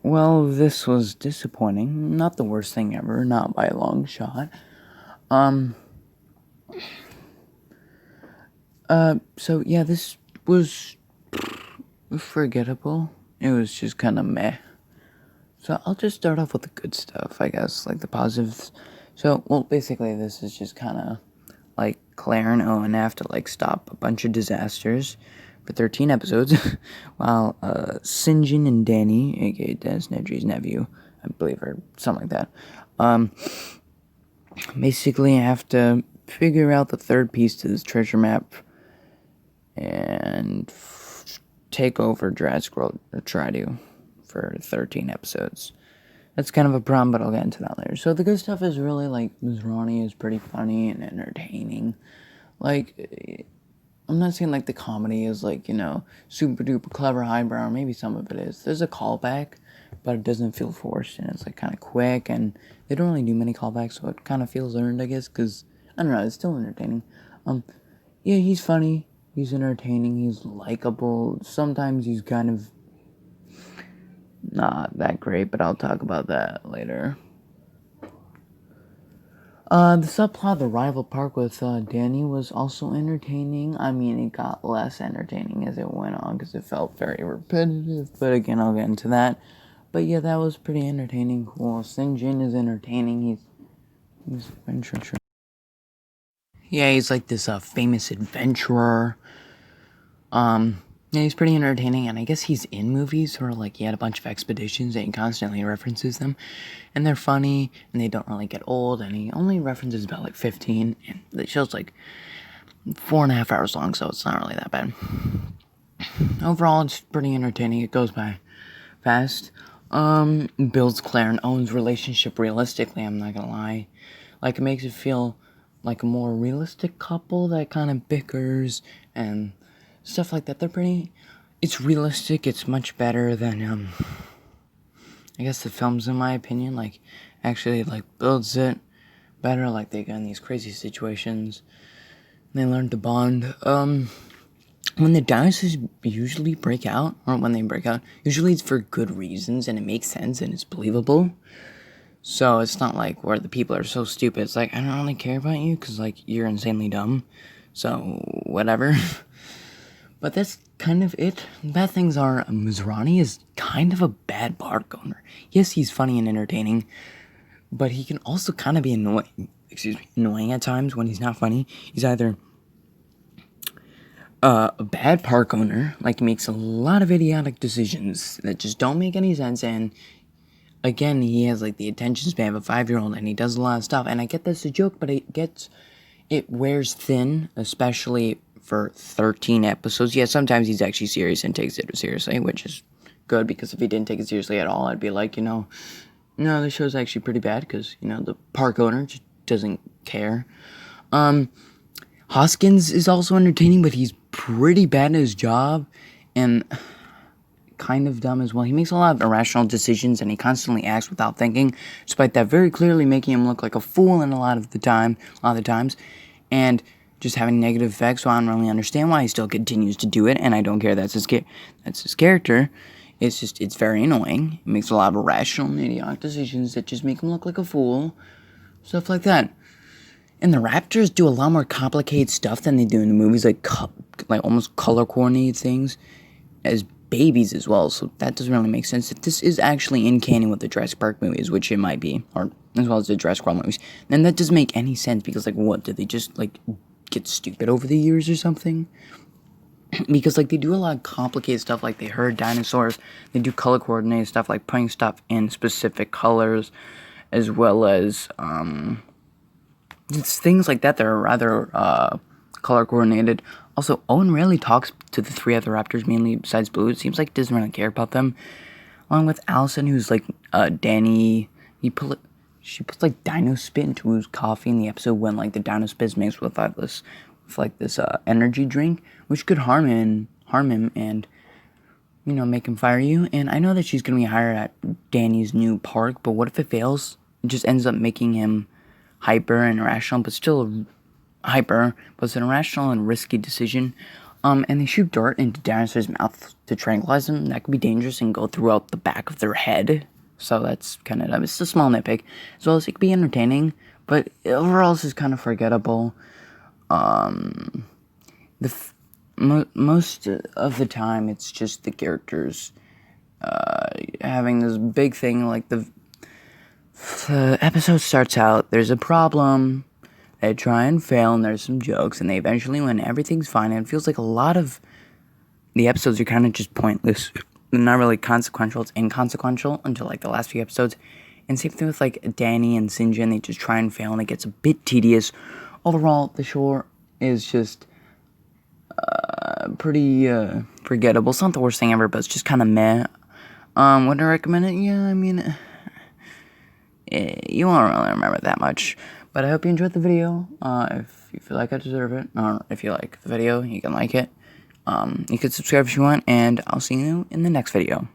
Well, this was disappointing. Not the worst thing ever, not by a long shot. Um, so yeah, this was forgettable. It was just kind of meh. So I'll just start off with the good stuff, I guess, like the positives. So, well, basically, this is just kind of like Claire and Owen have to like stop a bunch of disasters for 13 episodes, while Sinjin and Danny, aka Dennis Nedry's nephew, I believe, or something like that, um, basically have to figure out the third piece to this treasure map and take over Jurassic World, or try to, for 13 episodes. That's kind of a problem, but I'll get into that later. So the good stuff is really, like, Ronnie is pretty funny and entertaining. Like, I'm not saying, like, the comedy is, like, super duper clever highbrow. Maybe some of it is. There's a callback, but it doesn't feel forced, and it's, like, kind of quick, and they don't really do many callbacks, so it kind of feels earned, I guess, because, I don't know, it's still entertaining. Yeah, he's funny, he's entertaining, he's likable. Sometimes he's kind of not that great, but I'll talk about that later. The subplot of the rival park with Danny was also entertaining. I mean, it got less entertaining as it went on because it felt very repetitive. But again, I'll get into that. But yeah, that was pretty entertaining. Cool. Sinjin is entertaining. He's adventurer. Yeah, he's like this famous adventurer. Yeah, he's pretty entertaining, and I guess he's in movies where, like, he had a bunch of expeditions, and he constantly references them, and they're funny, and they don't really get old, and he only references about, like, 15, and the show's, like, 4.5 hours long, so it's not really that bad. Overall, it's pretty entertaining. It goes by fast. Builds Claire and Owen's relationship realistically, I'm not gonna lie. Like, it makes it feel like a more realistic couple that kind of bickers and stuff like that. It's realistic. It's much better than I guess the films, in my opinion. Like, actually, like, builds it better. Like, they get in these crazy situations and they learn to bond. When the dinosaurs usually break out, or when they break out, usually it's for good reasons and it makes sense and it's believable. So it's not like where the people are so stupid. It's like, I don't really care about you because, like, you're insanely dumb. So, whatever. But that's kind of it. Bad things are, Mizrani is kind of a bad park owner. Yes, he's funny and entertaining, but he can also kind of be annoying at times when he's not funny. He's either a bad park owner, like, he makes a lot of idiotic decisions that just don't make any sense, and again, he has, like, the attention span of a 5-year-old, and he does a lot of stuff, and I get that's a joke, but it wears thin, especially for 13 episodes. Yeah, sometimes he's actually serious and takes it seriously, which is good, because if he didn't take it seriously at all, I'd be like, no, the show's actually pretty bad, because, the park owner just doesn't care. Hoskins is also entertaining, but he's pretty bad at his job, and kind of dumb as well. He makes a lot of irrational decisions, and he constantly acts without thinking, despite that very clearly making him look like a fool in a lot of the times, and just having negative effects. So I don't really understand why he still continues to do it, and I don't care. That's his character. It's very annoying. He makes a lot of irrational and idiotic decisions that just make him look like a fool, stuff like that. And the Raptors do a lot more complicated stuff than they do in the movies, like almost color coordinated things as babies as well, so that doesn't really make sense. If this is actually in canon with the Jurassic Park movies, which it might be, or as well as the Jurassic World movies, then that doesn't make any sense, because, like, what, did they just, like, get stupid over the years or something? Because, like, they do a lot of complicated stuff, like they herd dinosaurs, they do color coordinated stuff, like putting stuff in specific colors, as well as, it's things like that are rather, color coordinated. Also, Owen rarely talks to the 3 other raptors, mainly besides Blue. It seems like he doesn't really care about them. Along with Allison, who's like Danny. She puts like dino spit into his coffee in the episode when, like, the dino spit is mixed with this energy drink, which could harm him and make him fire you. And I know that she's gonna be hired at Danny's new park, but what if it fails? It just ends up making him hyper and irrational, but still hyper, but it's an irrational and risky decision. And they shoot dirt into dinosaurs' mouth to tranquilize them. That could be dangerous and go throughout the back of their head. So that's kind of dumb. It's a small nitpick. As well as it could be entertaining, but overall this is kind of forgettable. Most of the time it's just the characters having this big thing. Like the episode starts out, there's a problem. They try and fail, and there's some jokes, and they eventually win. Everything's fine, and it feels like a lot of the episodes are kind of just pointless. They're not really consequential. It's inconsequential until, like, the last few episodes. And same thing with, like, Danny and Sinjin. They just try and fail, and it gets a bit tedious. Overall, the show is just pretty forgettable. It's not the worst thing ever, but it's just kind of meh. Would I recommend it? Yeah, I mean, you won't really remember that much. But I hope you enjoyed the video. If you feel like I deserve it, or if you like the video, you can like it. You can subscribe if you want, and I'll see you in the next video.